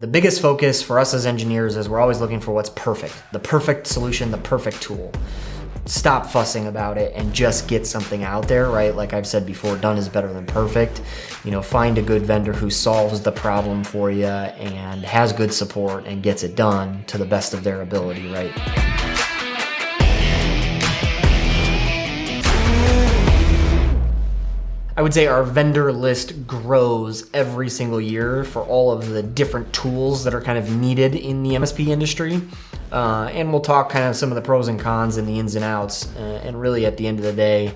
The biggest focus for us as engineers is we're always looking for what's perfect, the perfect solution, the perfect tool. Stop fussing about it and just get something out there, right? Like I've said before, done is better than perfect. Find a good vendor who solves the problem for you and has good support and gets it done to the best of their ability, right? I would say our vendor list grows every single year for all of the different tools that are kind of needed in the MSP industry. And we'll talk kind of some of the pros and cons and the ins and outs. And really at the end of the day,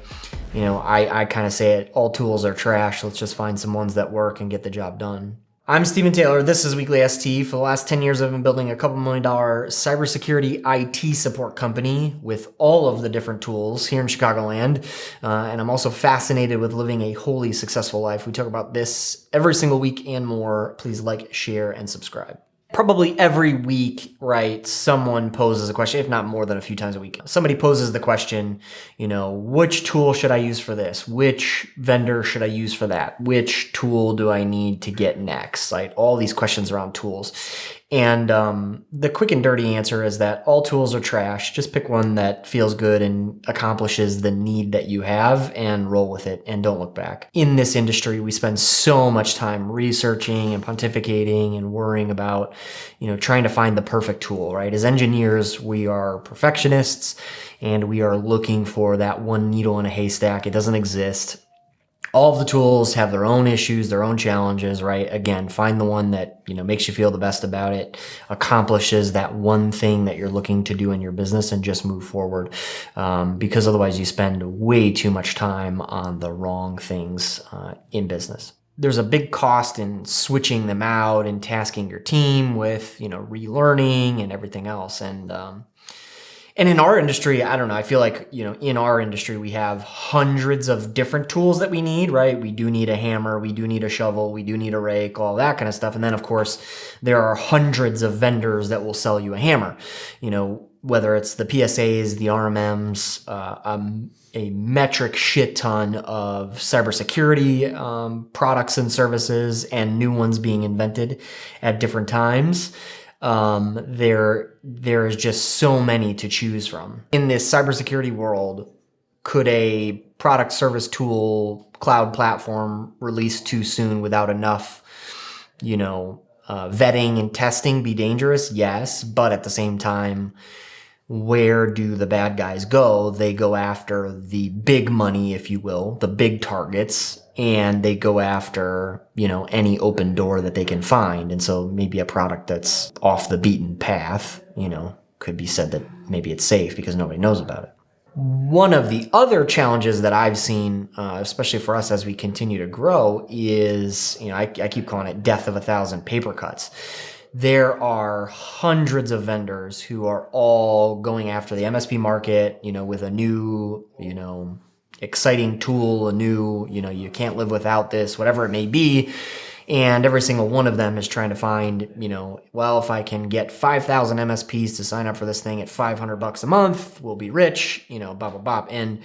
I kind of say it, all tools are trash. Let's just find some ones that work and get the job done. I'm Stephen Taylor. This is Weekly ST. For the last 10 years, I've been building a couple $1 million cybersecurity IT support company with all of the different tools here in Chicagoland. And I'm also fascinated with living a wholly successful life. We talk about this every single week and more. Please like, share, and subscribe. Probably every week, right, someone poses a question, if not more than a few times a week. Somebody poses the question, which tool should I use for this? Which vendor should I use for that? Which tool do I need to get next? Like all these questions around tools. And the quick and dirty answer is that all tools are trash. Just pick one that feels good and accomplishes the need that you have and roll with it and don't look back. In this industry, we spend so much time researching and pontificating and worrying about, trying to find the perfect tool, right? As engineers, we are perfectionists and we are looking for that one needle in a haystack. It doesn't exist. All of the tools have their own issues, their own challenges, right? Again, find the one that, makes you feel the best about it, accomplishes that one thing that you're looking to do in your business and just move forward. Because otherwise you spend way too much time on the wrong things in business. There's a big cost in switching them out and tasking your team with, relearning and everything else. And in our industry, I don't know, I feel like, in our industry, we have hundreds of different tools that we need, right? We do need a hammer, we do need a shovel, we do need a rake, all that kind of stuff. And then, of course, there are hundreds of vendors that will sell you a hammer, whether it's the PSAs, the RMMs, a metric shit ton of cybersecurity products and services and new ones being invented at different times. There is just so many to choose from. In this cybersecurity world, could a product, service, tool, cloud platform release too soon without enough, vetting and testing be dangerous? Yes, but at the same time, where do the bad guys go? They go after the big money, if you will, the big targets, and they go after, any open door that they can find. And so maybe a product that's off the beaten path, could be said that maybe it's safe because nobody knows about it. One of the other challenges that I've seen, especially for us as we continue to grow, is, I keep calling it death of 1,000 paper cuts. There are hundreds of vendors who are all going after the MSP market, with a new, exciting tool, a new, you can't live without this, whatever it may be. And every single one of them is trying to find, if I can get 5,000 MSPs to sign up for this thing at $500 a month, we'll be rich, blah, blah, blah. And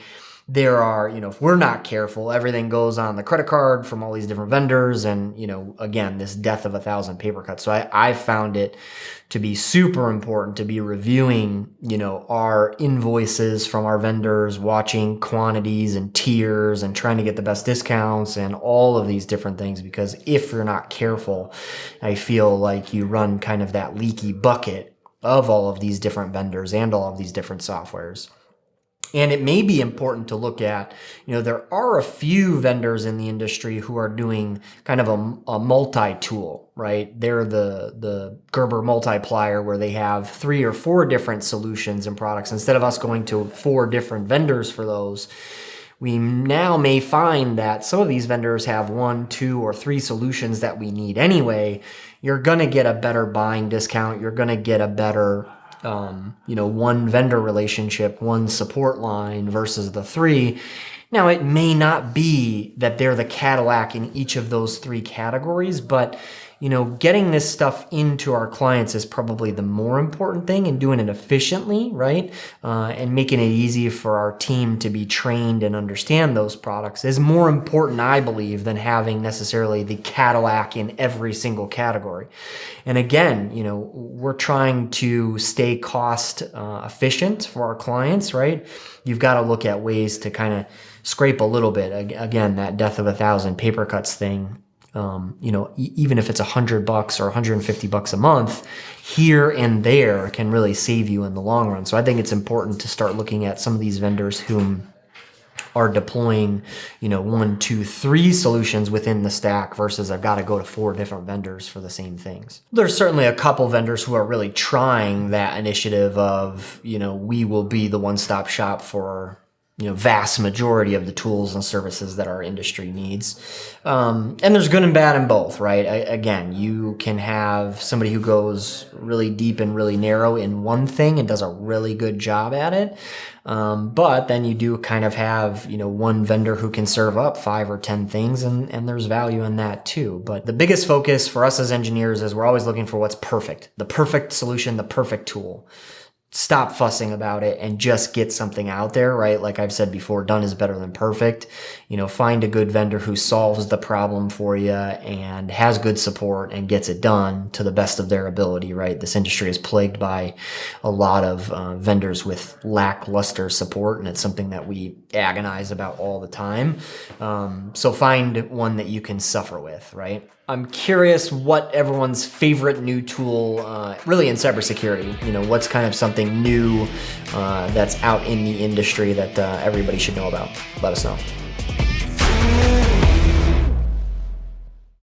there are, if we're not careful, everything goes on the credit card from all these different vendors. And, again, this death of 1,000 paper cuts. So I found it to be super important to be reviewing, our invoices from our vendors, watching quantities and tiers and trying to get the best discounts and all of these different things. Because if you're not careful, I feel like you run kind of that leaky bucket of all of these different vendors and all of these different softwares. And it may be important to look at, there are a few vendors in the industry who are doing kind of a multi-tool, right? They're the Gerber multiplier where they have 3 or 4 different solutions and products. Instead of us going to 4 different vendors for those, we now may find that some of these vendors have 1, 2, or 3 solutions that we need anyway. You're going to get a better buying discount. You're going to get a better one vendor relationship, one support line versus the 3. Now, it may not be that they're the Cadillac in each of those 3 categories, but getting this stuff into our clients is probably the more important thing, and doing it efficiently, right? And making it easy for our team to be trained and understand those products is more important, I believe, than having necessarily the Cadillac in every single category. And again, we're trying to stay cost efficient for our clients, right? You've got to look at ways to kind of scrape a little bit. Again, that death of 1,000 paper cuts thing, even if it's $100 or $150 a month, here and there can really save you in the long run. So I think it's important to start looking at some of these vendors whom are deploying, 1, 2, 3 solutions within the stack versus I've got to go to 4 different vendors for the same things. There's certainly a couple vendors who are really trying that initiative of, we will be the one-stop shop for vast majority of the tools and services that our industry needs. And there's good and bad in both, right? Again, you can have somebody who goes really deep and really narrow in one thing and does a really good job at it. But then you do kind of have, one vendor who can serve up 5 or 10 things, and there's value in that too. But the biggest focus for us as engineers is we're always looking for what's perfect, the perfect solution, the perfect tool. Stop fussing about it and just get something out there, right? Like I've said before, done is better than perfect. Find a good vendor who solves the problem for you and has good support and gets it done to the best of their ability, right? This industry is plagued by a lot of vendors with lackluster support, and it's something that we agonize about all the time. So find one that you can suffer with, right? I'm curious what everyone's favorite new tool, really in cybersecurity, what's kind of something new that's out in the industry that everybody should know about. Let us know.